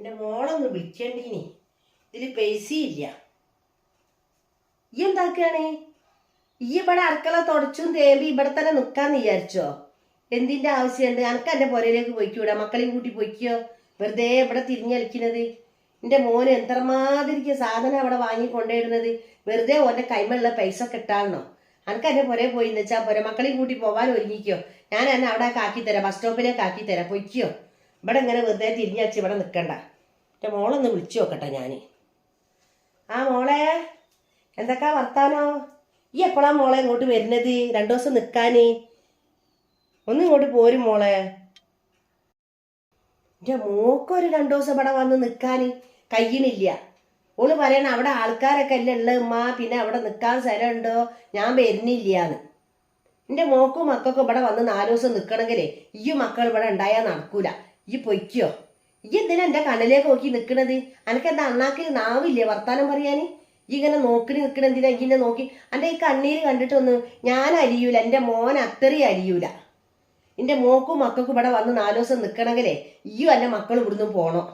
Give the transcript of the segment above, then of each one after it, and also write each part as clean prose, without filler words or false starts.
എൻ്റെ മോളൊന്ന് വിളിക്കേണ്ടീനി. ഇതിൽ പൈസയില്ല. ഈ എന്താക്കുകയാണ്? ഈ ഇവിടെ അടുക്കള തുടച്ചും തേമ്പി ഇവിടെ തന്നെ നിൽക്കാന്ന് വിചാരിച്ചോ? എന്തിൻ്റെ ആവശ്യമുണ്ട്? അനക്ക് എൻ്റെ പുരയിലേക്ക് പോയിക്കൂടാ? മക്കളെയും കൂട്ടി പോയിക്കോ? വെറുതെ ഇവിടെ തിരിഞ്ഞളിക്കുന്നത്. എൻ്റെ മോന് എത്രമാതിരിക്ക് സാധനം അവിടെ വാങ്ങി കൊണ്ടുവരുന്നത്. വെറുതെ ഓൻ്റെ കൈമുള്ള പൈസ കിട്ടാണോ? അനക്ക് എൻ്റെ പുരയിൽ പോയി എന്ന് വെച്ചാൽ പോരെ. മക്കളെയും കൂട്ടി പോകാൻ ഒരുങ്ങിക്കോ. ഞാൻ എന്നെ അവിടെ ആക്കിത്തരാം, ബസ് സ്റ്റോപ്പിലേക്ക് ആക്കിത്തരാം. പൊയ്ക്കോ. ഇവിടെ ഇങ്ങനെ വെറുതെ തിരിഞ്ഞടിച്ച് ഇവിടെ നിൽക്കണ്ട. എൻ്റെ മോളൊന്ന് വിളിച്ചു നോക്കട്ടെ ഞാൻ. ആ മോളെ, എന്തൊക്കെ വർത്താനോ? ഈ എപ്പോഴാ മോളെ ഇങ്ങോട്ട് വരുന്നത്? 2 ദിവസം നിൽക്കാന് ഒന്ന് ഇങ്ങോട്ട് പോരും മോളെ. എൻ്റെ മോക്കൊരു 2 ദിവസം ഇവിടെ വന്ന് നിൽക്കാൻ കഴിയണില്ല. ഓള് പറയണ അവിടെ ആൾക്കാരൊക്കെ അല്ലേ ഉള്ളത് ഉമ്മ, പിന്നെ അവിടെ നിൽക്കാൻ സ്ഥലമുണ്ടോ, ഞാൻ വരുന്നില്ലാന്ന്. എൻ്റെ മോക്കും മക്കൾക്കും ഇവിടെ വന്ന് 4 ദിവസം നിൽക്കണമെങ്കിലേ ഈ മക്കൾ ഇവിടെ ഉണ്ടായാൽ നടക്കൂല. ഈ പൊയ്ക്കോ. ഈ എന്തിനാ എൻ്റെ കണ്ണിലേക്ക് നോക്കി നിൽക്കണത്? അനക്കെന്താ അണ്ണാക്ക് നാവില്ലേ വർത്താനം പറയാൻ? ഈ ഇങ്ങനെ നോക്കി നിൽക്കണ എന്തിനാ? ഇങ്ങനെ നോക്കി എൻ്റെ ഈ കണ്ണീര് കണ്ടിട്ടൊന്നും ഞാൻ അരിയൂല. എൻ്റെ മോൻ അത്രയും അരിയൂല. എൻ്റെ മോക്കും മക്കൾക്കും ഇവിടെ വന്ന് 4 ദിവസം നിൽക്കണമെങ്കിലേ ഈ എൻ്റെ മക്കൾ ഇവിടുന്ന് പോണോ?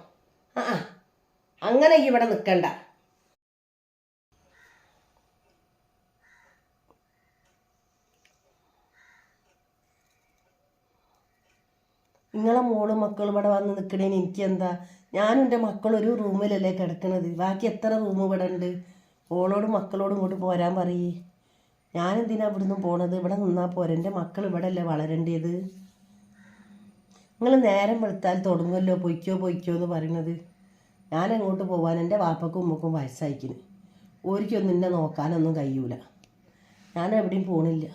അങ്ങനെ ഈ ഇവിടെ നിൽക്കണ്ട. നിങ്ങളെ മോളും മക്കളും ഇവിടെ വന്ന് നിൽക്കണേന് എനിക്കെന്താ? ഞാനും എൻ്റെ മക്കളൊരു റൂമിലല്ലേ കിടക്കണത്. ബാക്കി എത്ര റൂം ഇവിടെ ഉണ്ട്? ഓളോടും മക്കളോടും ഇങ്ങോട്ട് പോരാൻ പറയേ. ഞാനെന്തിനാ ഇവിടുന്ന് പോണത്? ഇവിടെ നിന്നാൽ പോരെ. എൻ്റെ മക്കൾ ഇവിടെ അല്ലേ വളരേണ്ടത്. നിങ്ങൾ നേരം വെളുത്താൽ തുടങ്ങുമല്ലോ പൊയ്ക്കോ പൊയ്ക്കോ എന്ന് പറയണത്. ഞാൻ എങ്ങോട്ട് പോകാൻ? എൻ്റെ വാപ്പക്കും ഉമ്മക്കും വയസ്സായിക്കിന്. ഓരിക്കൊന്നും എന്നെ നോക്കാനൊന്നും കഴിയൂല. ഞാൻ എവിടെയും പോണില്ല.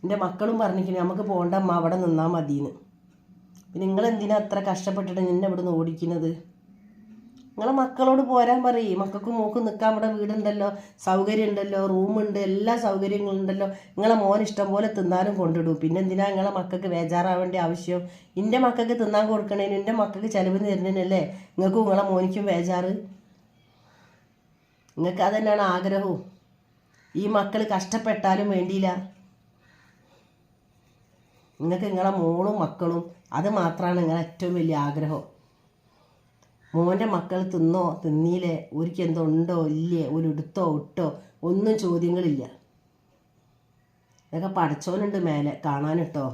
എൻ്റെ മക്കളും പറഞ്ഞിരിക്കുന്നു നമുക്ക് പോകണ്ട അമ്മ, അവിടെ നിന്നാൽ മതിയെന്ന്. പിന്നെ നിങ്ങളെന്തിനാ അത്ര കഷ്ടപ്പെട്ടിട്ട് നിന്നെ ഇവിടെ നിന്ന് ഓടിക്കുന്നത്? നിങ്ങളെ മക്കളോട് പോരാൻ പറയും. മക്കൾക്കും മോക്കും നിൽക്കാൻ ഇവിടെ വീടുണ്ടല്ലോ, സൗകര്യം ഉണ്ടല്ലോ, റൂമുണ്ട്, എല്ലാ സൗകര്യങ്ങളുണ്ടല്ലോ. നിങ്ങളെ മോൻ ഇഷ്ടം പോലെ തിന്നാനും കൊണ്ടിടും. പിന്നെ എന്തിനാ നിങ്ങളെ മക്കൾക്ക് ബേജാറാവേണ്ട ആവശ്യം? എൻ്റെ മക്കൾക്ക് തിന്നാൻ കൊടുക്കണേനും എൻ്റെ മക്കൾക്ക് ചിലവിന് തരുന്നതിനല്ലേ നിങ്ങൾക്കും നിങ്ങളെ മോനിക്കും ബേജാറ്? നിങ്ങൾക്ക് അതന്നെയാണ് ആഗ്രഹവും. ഈ മക്കൾ കഷ്ടപ്പെട്ടാലും വേണ്ടിയില്ല. നിങ്ങൾക്ക് നിങ്ങളെ മോളും മക്കളും അത് മാത്രമാണ് നിങ്ങളെ ഏറ്റവും വലിയ ആഗ്രഹം. മോൻ്റെ മക്കൾ തിന്നോ തിന്നീലേ, ഒരിക്കൽ എന്തോ ഉണ്ടോ ഇല്ലേ, ഒരു എടുത്തോ ഇട്ടോ ഒന്നും ചോദ്യങ്ങളില്ല. ഇതൊക്കെ പഠിച്ചോനുണ്ട് മേലെ കാണാനിട്ടോ.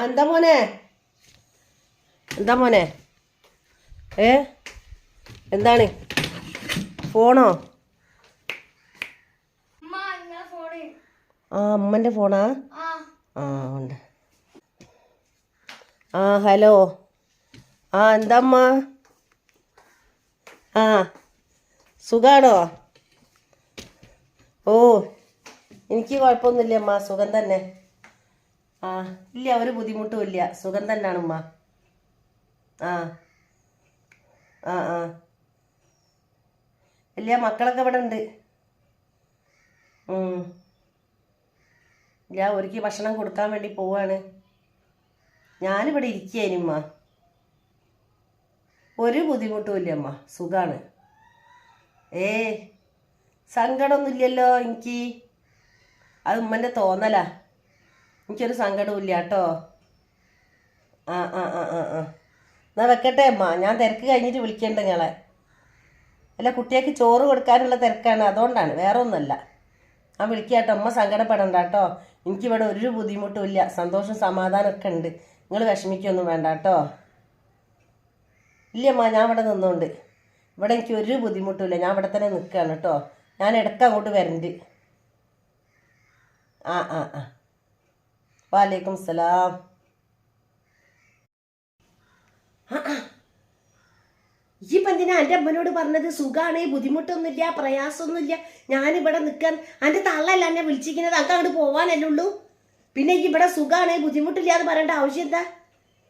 എന്താ മോനെ? എന്താ മോനെ? എന്താണ്? ഫോണോ? അമ്മൻ്റെ ഫോണാ? ഉണ്ട്. ഹലോ. എന്താ അമ്മ? സുഖാണോ? ഓ, എനിക്ക് കുഴപ്പമൊന്നുമില്ല അമ്മ, സുഖം തന്നെ. ഇല്ല, ഒരു ബുദ്ധിമുട്ടും ഇല്ല, സുഖം തന്നെയാണ് ഉമ്മ. ഇല്ല, മക്കളൊക്കെ ഇവിടെ ഉണ്ട്. ഇല്ല, ഒരിക്കൽ ഭക്ഷണം കൊടുക്കാൻ വേണ്ടി പോവാണ്. ഞാനിവിടെ ഇരിക്കുകയായിരുമ്മ. ഒരു ബുദ്ധിമുട്ടും ഇല്ല അമ്മ, സുഖാണ്. സങ്കടമൊന്നുമില്ലല്ലോ എനിക്ക്. അത് ഉമ്മൻ്റെ തോന്നലാ. എനിക്കൊരു സങ്കടവും ഇല്ല കേട്ടോ. എന്നാ വെക്കട്ടെ അമ്മ, ഞാൻ തിരക്ക് കഴിഞ്ഞിട്ട് വിളിക്കേണ്ട നിങ്ങളെ. അല്ല, കുട്ടികൾക്ക് ചോറ് കൊടുക്കാനുള്ള തിരക്കാണ്, അതുകൊണ്ടാണ്, വേറെ ഒന്നുമല്ല. ഞാൻ വിളിക്കാം കേട്ടോ. അമ്മ സങ്കടപ്പെടണ്ട കേട്ടോ. എനിക്കിവിടെ ഒരു ബുദ്ധിമുട്ടും ഇല്ല, സന്തോഷം സമാധാനമൊക്കെ ഉണ്ട്. നിങ്ങൾ വിഷമിക്കൊന്നും വേണ്ട കേട്ടോ. ഇല്ലമ്മ, ഞാൻ ഇവിടെ നിന്നുകൊണ്ട് ഇവിടെ എനിക്ക് ഒരു ബുദ്ധിമുട്ടുമില്ല. ഞാൻ ഇവിടെ തന്നെ നിൽക്കുകയാണ് കേട്ടോ. ഞാൻ ഇടയ്ക്ക് അങ്ങോട്ട് വരണ്ട്. വാലേക്കും സലാം. ഈ എന്തിനാ എൻ്റെ അമ്മനോട് പറഞ്ഞത്? സുഖമാണ്, ബുദ്ധിമുട്ടൊന്നുമില്ല, പ്രയാസമൊന്നുമില്ല, ഞാനിവിടെ നിൽക്കാൻ. എൻ്റെ തള്ളല്ല എന്നെ വിളിച്ചിരിക്കുന്നത്, അത് അങ്ങോട്ട് പോകാനല്ലേ ഉള്ളൂ. പിന്നെ ഈ ഇവിടെ സുഖമാണ്, ബുദ്ധിമുട്ടില്ല എന്ന് പറയേണ്ട ആവശ്യം എന്താ?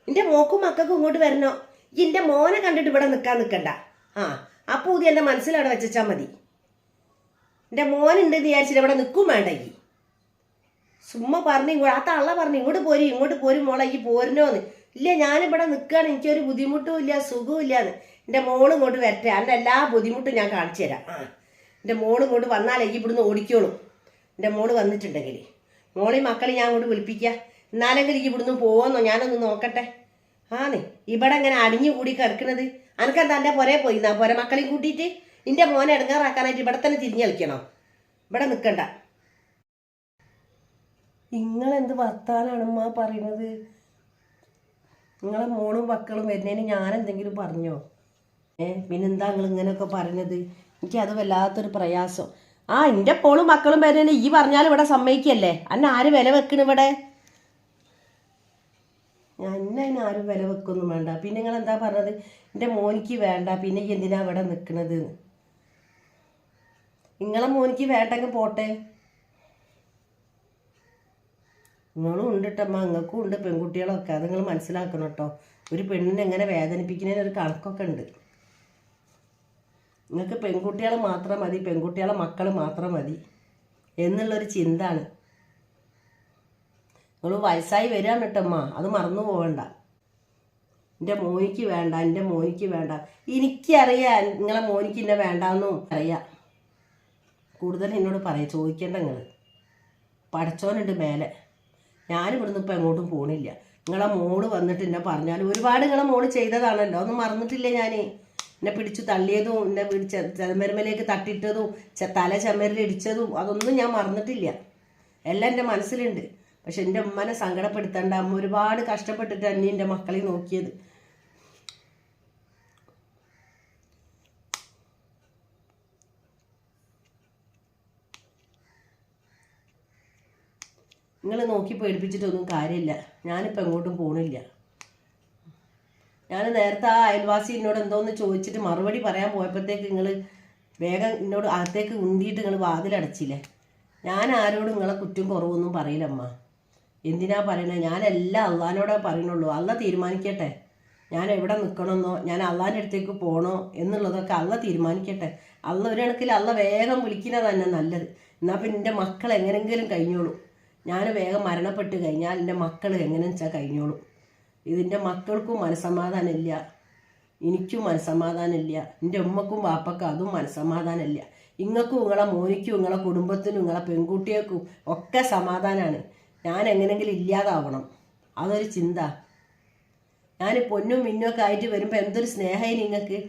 എൻ്റെ മോക്കും മക്കൾക്കും ഇങ്ങോട്ട് വരണോ? ഈ എൻ്റെ മോനെ കണ്ടിട്ട് ഇവിടെ നിൽക്കാൻ നിൽക്കണ്ട. ആ പൂതി എൻ്റെ മനസ്സിലവിടെ വെച്ചാൽ മതി. എൻ്റെ മോനുണ്ടെന്ന് വിചാരിച്ചിട്ട് ഇവിടെ നിൽക്കും വേണ്ട. ഈ സുമ്മ പറഞ്ഞു, ആ തള്ള പറഞ്ഞു ഇങ്ങോട്ട് പോരും മോളെ, ഈ പോരിനോന്ന്. ഇല്ല, ഞാനിവിടെ നിൽക്കുകയാണ്, എനിക്കൊരു ബുദ്ധിമുട്ടും ഇല്ല, സുഖവും ഇല്ലാന്ന്. എൻ്റെ മോള് ഇങ്ങോട്ട് വരട്ടെ, എൻ്റെ എല്ലാ ബുദ്ധിമുട്ടും ഞാൻ കാണിച്ചു തരാം. എൻ്റെ മോള് ഇങ്ങോട്ട് വന്നാലേ ഇവിടുന്ന് ഓടിക്കോളും. എൻ്റെ മോള് വന്നിട്ടുണ്ടെങ്കിൽ മോളി മക്കളെ ഞാൻ അങ്ങോട്ട് വിളിപ്പിക്കുക. എന്നാലെങ്കിലും ഈ ഇവിടുന്ന് പോവെന്നോ ഞാനൊന്ന് നോക്കട്ടെ. ആന്ന് ഇവിടെ ഇങ്ങനെ അടിഞ്ഞു കൂടി കിടക്കണത്. അനക്കെന്താ എൻ്റെ പുരേ പോയിന്നാ പുര മക്കളെയും കൂട്ടിയിട്ട് എൻ്റെ മോനെ ഇടങ്ങാറാക്കാനായിട്ട് ഇവിടെ തന്നെ തിരിഞ്ഞു കളിക്കണോ? ഇവിടെ നിൽക്കണ്ട. നിങ്ങളെന്ത് വർത്താനാണമ്മ പറയുന്നത്? നിങ്ങളെ മോളും മക്കളും വരുന്നതിന് ഞാനെന്തെങ്കിലും പറഞ്ഞോ? പിന്നെന്താ നിങ്ങൾ ഇങ്ങനെയൊക്കെ പറഞ്ഞത്? എനിക്കത് വല്ലാത്തൊരു പ്രയാസം. എൻ്റെ മോളും മക്കളും വരുന്നതിന് ഈ പറഞ്ഞാലും ഇവിടെ സമ്മതിക്കല്ലേ? അന്നെ ആര് വില വെക്കണ ഇവിടെ? എന്നെ അതിന് ആരും വില വെക്കൊന്നും വേണ്ട. പിന്നെ നിങ്ങൾ എന്താ പറഞ്ഞത്? എൻ്റെ മോനിക്ക് വേണ്ട, പിന്നെ എന്തിനാ ഇവിടെ നിൽക്കണത്? നിങ്ങളെ മോനിക്ക് വേണ്ടെങ്കിൽ പോട്ടെ. നിങ്ങളും ഉണ്ട് കേട്ടമ്മ, നിങ്ങൾക്കും ഉണ്ട് പെൺകുട്ടികളൊക്കെ. അത് നിങ്ങൾ മനസ്സിലാക്കണം കേട്ടോ. ഒരു പെണ്ണിനെ എങ്ങനെ വേദനിപ്പിക്കുന്നതിന് ഒരു കണക്കൊക്കെ ഉണ്ട്. നിങ്ങൾക്ക് പെൺകുട്ടികൾ മാത്രം മതി, പെൺകുട്ടികളെ മക്കൾ മാത്രം മതി എന്നുള്ളൊരു ചിന്താണ്. നിങ്ങൾ വയസ്സായി വരികയാണ് കേട്ടമ്മ, അത് മറന്നു പോകണ്ട. എൻ്റെ മോനിക്ക് വേണ്ട, എൻ്റെ മോനിക്ക് വേണ്ട. എനിക്കറിയാം നിങ്ങളെ മോനിക്ക് എന്നെ വേണ്ടാന്നും അറിയാം. കൂടുതൽ എന്നോട് പറയാം, ചോദിക്കേണ്ട നിങ്ങൾ. പഠിച്ചോനുണ്ട് മേലെ. ഞാനിവിടുന്ന് ഇപ്പം എങ്ങോട്ടും പോണില്ല. നിങ്ങളെ മോള് വന്നിട്ട് എന്നെ പറഞ്ഞാൽ ഒരുപാട് നിങ്ങളെ മോള് ചെയ്തതാണല്ലോ, ഒന്നും മറന്നിട്ടില്ലേ ഞാൻ. എന്നെ പിടിച്ചു തള്ളിയതും എന്നെ ചെമരമലേക്ക് തട്ടിയിട്ടതും തല ചെമരിലിടിച്ചതും അതൊന്നും ഞാൻ മറന്നിട്ടില്ല. എല്ലാം എൻ്റെ മനസ്സിലുണ്ട്. പക്ഷെ എൻ്റെ ഉമ്മനെ സങ്കടപ്പെടുത്തേണ്ട. അമ്മ ഒരുപാട് കഷ്ടപ്പെട്ടിട്ട് തന്നെ എൻ്റെ മക്കളെ നോക്കിയത്. നിങ്ങൾ നോക്കി പേടിപ്പിച്ചിട്ടൊന്നും കാര്യമില്ല. ഞാനിപ്പോൾ എങ്ങോട്ടും പോണില്ല. ഞാൻ നേരത്തെ ആ അയൽവാസി എന്നോട് എന്തോന്ന് ചോദിച്ചിട്ട് മറുപടി പറയാൻ പോയപ്പോഴത്തേക്ക് നിങ്ങൾ വേഗം എന്നോട് അകത്തേക്ക് ഉന്തിയിട്ട് നിങ്ങൾ വാതിലടച്ചില്ലേ. ഞാൻ ആരോടും നിങ്ങളെ കുറ്റം കുറവൊന്നും പറയില്ലമ്മ. എന്തിനാ പറയണത്? ഞാനെല്ലാം അള്ളാഹിനോടേ പറയുന്നുള്ളൂ. അള്ള തീരുമാനിക്കട്ടെ ഞാൻ എവിടെ നിൽക്കണമെന്നോ ഞാൻ അള്ളാഹിൻ്റെ അടുത്തേക്ക് പോകണോ എന്നുള്ളതൊക്കെ അള്ള തീരുമാനിക്കട്ടെ. അള്ള ഒരു കണക്കിൽ അള്ള വേഗം വിളിക്കുന്നത് തന്നെ നല്ലത്. എന്നാൽ പിന്നെ എൻ്റെ മക്കൾ എങ്ങനെയെങ്കിലും കഴിഞ്ഞോളൂ. ഞാൻ വേഗം മരണപ്പെട്ട് കഴിഞ്ഞാൽ എൻ്റെ മക്കൾ എങ്ങനെയെന്ന് വെച്ചാൽ കഴിഞ്ഞോളൂ. ഇതിൻ്റെ മക്കൾക്കും മനസ്സമാധാനമില്ല, എനിക്കും മനസ്സമാധാനമില്ല, എൻ്റെ ഉമ്മക്കും വാപ്പക്കും അതും മനസ്സമാധാനമില്ല. ഇങ്ങൾക്കും നിങ്ങളെ മോനിക്കും നിങ്ങളെ കുടുംബത്തിനും നിങ്ങളെ പെൺകുട്ടികൾക്കും ഒക്കെ സമാധാനമാണ്. ഞാൻ എങ്ങനെയെങ്കിലും ഇല്ലാതാവണം, അതൊരു ചിന്ത. ഞാൻ പൊന്നും മിന്നൊക്കെ ആയിട്ട് വരുമ്പോൾ എന്തൊരു സ്നേഹമായി നിങ്ങൾക്ക്.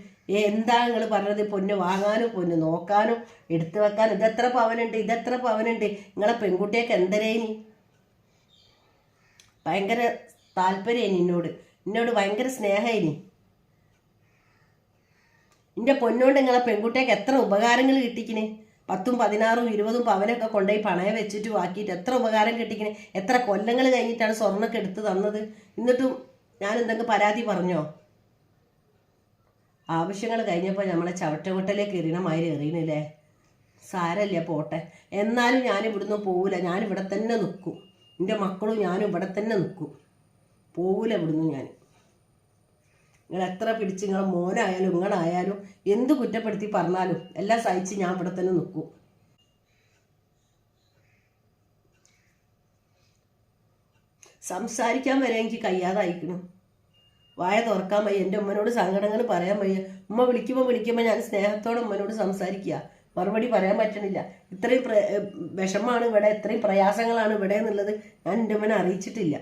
എന്താ നിങ്ങൾ പറഞ്ഞത്? പൊന്ന് വാങ്ങാനും പൊന്ന് നോക്കാനും എടുത്തു വെക്കാനും. ഇതെത്ര പവനുണ്ട്, ഇതെത്ര പവനുണ്ട്. നിങ്ങളെ പെൺകുട്ടിയൊക്കെ എന്തരേനി ഭയങ്കര താല്പര്യമായി എന്നോട് ഭയങ്കര സ്നേഹമായി. എൻ്റെ പൊന്നോണ്ട് നിങ്ങളെ പെൺകുട്ടിയൊക്കെ എത്ര ഉപകാരങ്ങൾ കിട്ടിക്കണേ. 10, 16, 20 പവനൊക്കെ കൊണ്ടുപോയി പണയം വെച്ചിട്ട് ആക്കിയിട്ട് എത്ര ഉപകാരം കിട്ടിക്കണേ. എത്ര കൊല്ലങ്ങൾ കഴിഞ്ഞിട്ടാണ് സ്വർണ്ണമൊക്കെ എടുത്ത് തന്നത്. എന്നിട്ടും ഞാൻ എന്തെങ്കിലും പരാതി പറഞ്ഞോ? ആവശ്യങ്ങൾ കഴിഞ്ഞപ്പോൾ നമ്മളെ ചവറ്റകൊട്ടലേക്ക് എറിയണമാതിരി എറിയണില്ലേ. സാരമില്ല, പോട്ടെ. എന്നാലും ഞാനിവിടുന്ന് പോവില്ല. ഞാനിവിടെ തന്നെ നിൽക്കും. എൻ്റെ മക്കളും ഞാനും ഇവിടെ തന്നെ നിൽക്കും. പോവില്ല ഇവിടുന്ന് ഞാൻ. നിങ്ങൾ എത്ര പിടിച്ച് നിങ്ങളെ മോനായാലും നിങ്ങളായാലും എന്ത് കുറ്റപ്പെടുത്തി പറഞ്ഞാലും എല്ലാം സഹിച്ച് ഞാൻ ഇവിടെ തന്നെ നിൽക്കും. സംസാരിക്കാൻ വരെ എനിക്ക് കഴിയാതായിരിക്കണം. വായ തുറക്കാൻ വയ്യ. എൻ്റെ ഉമ്മനോട് സങ്കടങ്ങൾ പറയാൻ വയ്യ. ഉമ്മ വിളിക്കുമ്പോൾ ഞാൻ സ്നേഹത്തോടെ ഉമ്മനോട് സംസാരിക്കുക. മറുപടി പറയാൻ പറ്റണില്ല. ഇത്രയും വിഷമമാണ് ഇവിടെ, ഇത്രയും പ്രയാസങ്ങളാണ് ഇവിടെ എന്നുള്ളത് ഞാൻ എൻ്റെ ഉമ്മനെ അറിയിച്ചിട്ടില്ല.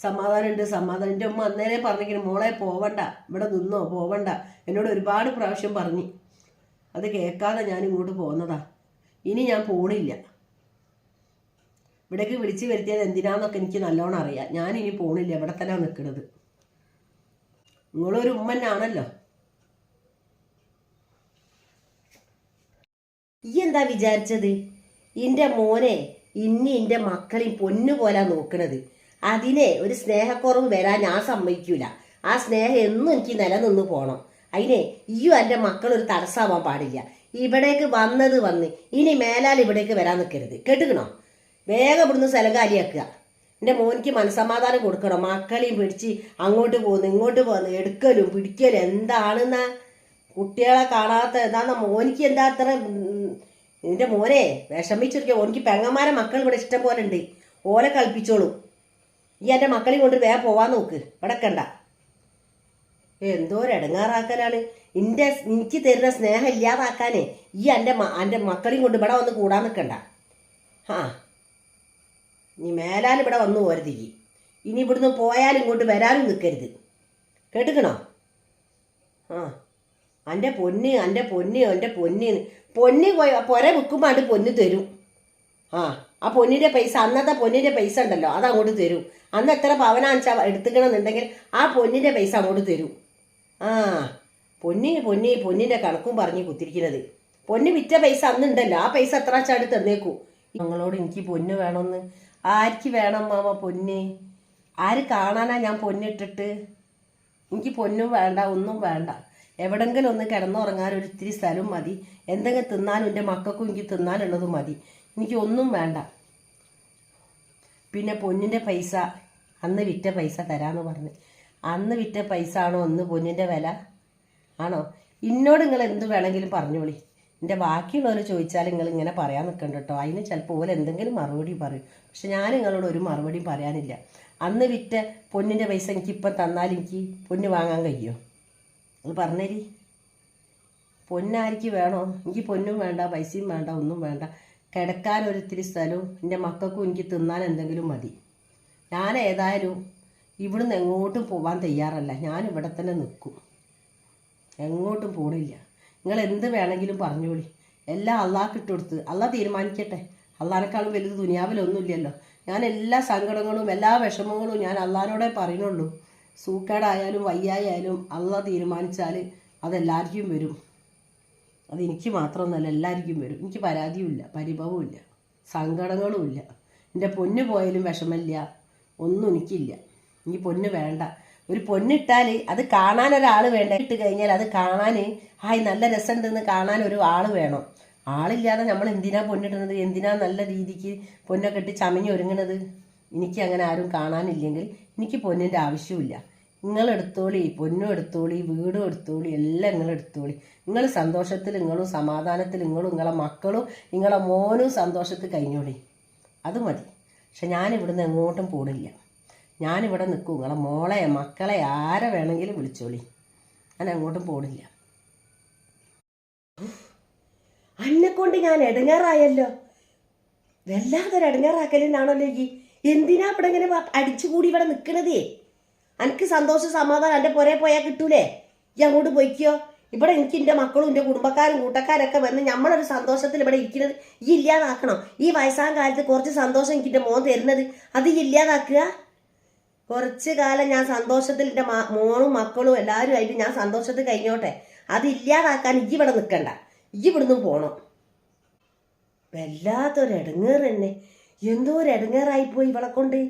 സമാധാനമുണ്ട്, സമാധാനം. എൻ്റെ ഉമ്മ അന്നേരെ പറഞ്ഞിരിക്കുന്നു, മോളെ പോവണ്ട, ഇവിടെ നിന്നോ, പോവണ്ട. എന്നോട് ഒരുപാട് പ്രാവശ്യം പറഞ്ഞ്. അത് കേൾക്കാതെ ഞാൻ ഇങ്ങോട്ട് പോകുന്നതാ. ഇനി ഞാൻ പോണില്ല. ഇവിടേക്ക് വിളിച്ചു വരുത്തിയത് എന്തിനാന്നൊക്കെ എനിക്ക് നല്ലോണം അറിയാം. ഞാനിനി പോണില്ല, ഇവിടെ തന്നെ നിൽക്കുന്നത്. നിങ്ങളൊരു ഉമ്മന്നാണല്ലോ. ഈ എന്താ വിചാരിച്ചത്? എൻ്റെ മോനെ ഇനി എൻ്റെ മക്കളെയും പൊന്നുപോലെ നോക്കണത്. അതിനെ ഒരു സ്നേഹക്കുറവ് വരാൻ ഞാൻ സമ്മതിക്കൂല. ആ സ്നേഹം എന്നും എനിക്ക് നിലനിന്ന് പോകണം. അതിനെ ഈയും എൻ്റെ മക്കളൊരു തടസ്സമാവാൻ പാടില്ല. ഇവിടേക്ക് വന്ന് ഇനി മേലാൽ ഇവിടേക്ക് വരാൻ നിൽക്കരുത്. കേട്ടുക്കണോ? വേഗം ഇവിടുന്ന് സ്ഥലം കാലിയാക്കുക. എൻ്റെ മോനിക്ക് മനസ്സമാധാനം കൊടുക്കണം. മക്കളെയും പിടിച്ച് അങ്ങോട്ട് പോകുന്നു ഇങ്ങോട്ട് പോകുന്നു എടുക്കലും പിടിക്കലും എന്താണെന്നാ കുട്ടികളെ കാണാത്ത എന്താ മോനിക്ക് എന്താ അത്ര. എൻ്റെ മോനെ വിഷമിച്ചിരിക്കുക. ഓനിക്ക് പെങ്ങന്മാരെ മക്കൾ ഇവിടെ ഇഷ്ടം പോലെ ഉണ്ട്. ഓലെ കളിപ്പിച്ചോളൂ. ഈ എൻ്റെ മക്കളെയും കൊണ്ട് വേഗം പോവാൻ നോക്ക്. ഇവിടെ കണ്ട എന്തോ ഒരു ഇടങ്ങാറാക്കലാണ്. എനിക്ക് തരുന്ന സ്നേഹം ഇല്ലാതാക്കാനേ ഈ എൻ്റെ മക്കളെയും കൊണ്ട് ഇവിടെ വന്ന് കൂടാൻ നിൽക്കണ്ട. ആ നീ മേലാൽ ഇവിടെ വന്നു പോരുതിക്ക്. ഇനി ഇവിടുന്ന് പോയാലും ഇങ്ങോട്ട് വരാനും നിൽക്കരുത്. കേട്ടുക്കണോ? ആ എൻ്റെ പൊന്ന് എൻ്റെ പൊന്ന് എൻ്റെ പൊന്ന് പൊന്ന് പുര വിൽക്കുമ്പോൾ അത് പൊന്ന് തരും. ആ പൊന്നിൻ്റെ പൈസ, അന്നത്തെ പൊന്നിൻ്റെ പൈസ ഉണ്ടല്ലോ അത് അങ്ങോട്ട് തരും. അന്ന് എത്ര പവനാച്ചാൽ എടുത്തുക്കണമെന്നുണ്ടെങ്കിൽ ആ പൊന്നിൻ്റെ പൈസ അങ്ങോട്ട് തരും. ആ പൊന്നിൻ്റെ കണക്കും പറഞ്ഞ് കുത്തിരിക്കുന്നത്. പൊന്ന് വിറ്റ പൈസ അന്നുണ്ടല്ലോ, ആ പൈസ എത്ര ചാടി തന്നേക്കൂ. ഞങ്ങളോട് എനിക്ക് പൊന്ന് വേണമെന്ന്. ആർക്ക് വേണം മാമ പൊന്ന്? ആര് കാണാനാ ഞാൻ പൊന്നിട്ടിട്ട്? എനിക്ക് പൊന്നും വേണ്ട, ഒന്നും വേണ്ട. എവിടെങ്കിലും ഒന്ന് കിടന്നുറങ്ങാൻ ഒരു ഇത്തിരി സ്ഥലം മതി. എന്തെങ്കിലും തിന്നാനും എൻ്റെ മക്കൾക്കും എനിക്ക് തിന്നാനുള്ളത് മതി. എനിക്ക് ഒന്നും വേണ്ട. പിന്നെ പൊന്നിൻ്റെ പൈസ അന്ന് വിറ്റ പൈസ തരാമെന്ന് പറഞ്ഞ്. അന്ന് വിറ്റ പൈസ ആണോ അന്ന് പൊന്നിൻ്റെ വില? ആണോ? ഇന്നോട് നിങ്ങൾ എന്ത് വേണമെങ്കിലും പറഞ്ഞോളി. എൻ്റെ ബാക്കിയുള്ളവർ ചോദിച്ചാൽ നിങ്ങൾ ഇങ്ങനെ പറയാൻ നിൽക്കണ്ട കേട്ടോ. അതിന് ചിലപ്പോൾ ഓല എന്തെങ്കിലും മറുപടി പറയും. പക്ഷെ ഞാൻ നിങ്ങളോട് ഒരു മറുപടിയും പറയാനില്ല. അന്ന് വിറ്റ പൊന്നിൻ്റെ പൈസ എനിക്കിപ്പം തന്നാൽ എനിക്ക് പൊന്ന് വാങ്ങാൻ കഴിയുമോ? നിങ്ങൾ പറഞ്ഞേരി. പൊന്നാർക്ക് വേണോ? എനിക്ക് പൊന്നും വേണ്ട, പൈസയും വേണ്ട, ഒന്നും വേണ്ട. കിടക്കാൻ ഒരിത്തിരി സ്ഥലവും എൻ്റെ മക്കൾക്കും എനിക്ക് തിന്നാൻ എന്തെങ്കിലും മതി. ഞാൻ ഏതായാലും ഇവിടുന്ന് എങ്ങോട്ടും പോകാൻ തയ്യാറല്ല. ഞാൻ ഇവിടെ തന്നെ നിൽക്കും, എങ്ങോട്ടും പോണില്ല. നിങ്ങൾ എന്ത് വേണമെങ്കിലും പറഞ്ഞോളി. എല്ലാം അള്ളാഹ്ക്ക് ഇട്ട് കൊടുത്ത് അള്ളാഹ് തീരുമാനിക്കട്ടെ. അള്ളാഹിനേക്കാളും വലുത് ദുനിയാവിലൊന്നുമില്ലല്ലോ. ഞാൻ എല്ലാ സങ്കടങ്ങളും എല്ലാ വിഷമങ്ങളും ഞാൻ അള്ളാഹിനോടെ പറയുന്നുള്ളൂ. സൂക്കേടായാലും വയ്യായാലും അള്ളാഹ് തീരുമാനിച്ചാൽ അതെല്ലാവർക്കും വരും. അതെനിക്ക് മാത്രമൊന്നുമല്ല, എല്ലാവർക്കും വരും. എനിക്ക് പരാതിയുമില്ല, പരിഭവമില്ല, സങ്കടങ്ങളുമില്ല. എൻ്റെ പൊന്ന് പോയാലും വിഷമമില്ല, ഒന്നും എനിക്കില്ല. എനിക്ക് പൊന്ന് വേണ്ട. ഒരു പൊന്നിട്ടാൽ അത് കാണാൻ ഒരാൾ വേണ്ട. ഇട്ട് കഴിഞ്ഞാൽ അത് കാണാൻ നല്ല രസമുണ്ടെന്ന് കാണാൻ ഒരു ആൾ വേണം. ആളില്ലാതെ നമ്മൾ എന്തിനാ പൊന്നിടുന്നത്? എന്തിനാ നല്ല രീതിക്ക് പൊന്നൊക്കെ ഇട്ട് ചമഞ്ഞ് ഒരുങ്ങണത്? എനിക്ക് അങ്ങനെ ആരും കാണാനില്ലെങ്കിൽ എനിക്ക് പൊന്നിൻ്റെ ആവശ്യമില്ല. നിങ്ങളെടുത്തോളി, പൊന്നും എടുത്തോളി, വീടും എടുത്തോളി, എല്ലാം നിങ്ങളെടുത്തോളി. നിങ്ങൾ സന്തോഷത്തിൽ നിങ്ങളും സമാധാനത്തിൽ നിങ്ങളും നിങ്ങളെ മക്കളും നിങ്ങളെ മോനും സന്തോഷത്തിൽ കഴിഞ്ഞോളി. അത് മതി. പക്ഷെ ഞാനിവിടുന്ന് എങ്ങോട്ടും പോണില്ല. ഞാനിവിടെ നിൽക്കും. നിങ്ങളെ മോളെ മക്കളെ ആരെ വേണമെങ്കിലും വിളിച്ചോളി. ഞാൻ എങ്ങോട്ടും പോണില്ല. അന്നെക്കൊണ്ട് ഞാൻ ഇടങ്ങാറായല്ലോ. വല്ലാതൊരു ഇടങ്ങാറാക്കലിനാണല്ലോ ഈ. എന്തിനാ ഇവിടെ ഇങ്ങനെ അടിച്ചുകൂടി ഇവിടെ നിൽക്കണതേ? എനിക്ക് സന്തോഷം സമാധാനം എൻ്റെ പുറേ പോയാൽ കിട്ടൂലേ? ഈ അങ്ങോട്ട് പോയിക്കോ. ഇവിടെ എനിക്ക് എൻ്റെ മക്കളും എൻ്റെ കുടുംബക്കാരും കൂട്ടക്കാരൊക്കെ വന്ന് നമ്മളൊരു സന്തോഷത്തിൽ ഇവിടെ ഇരിക്കുന്നത് ഈ ഇല്ലാതാക്കണം. ഈ വയസ്സാം കാലത്ത് കുറച്ച് സന്തോഷം എനിക്ക് എൻ്റെ മോൻ തരുന്നത് അത് ഈ ഇല്ലാതാക്കുക. കുറച്ച് കാലം ഞാൻ സന്തോഷത്തിൽ എൻ്റെ മോളും മക്കളും എല്ലാവരും ആയിട്ട് ഞാൻ സന്തോഷത്തിൽ കഴിഞ്ഞോട്ടെ. അത് ഇല്ലാതാക്കാൻ ഇജ്ജ് ഇവിടെ നിൽക്കണ്ട. ഇജ്ജ് ഇവിടുന്ന് പോകണം. വല്ലാത്തൊരു ഇടങ്ങേറ് തന്നെ. എന്തോ ഒരു ഇടങ്ങേറായിപ്പോയി ഇവളെ കൊണ്ട്.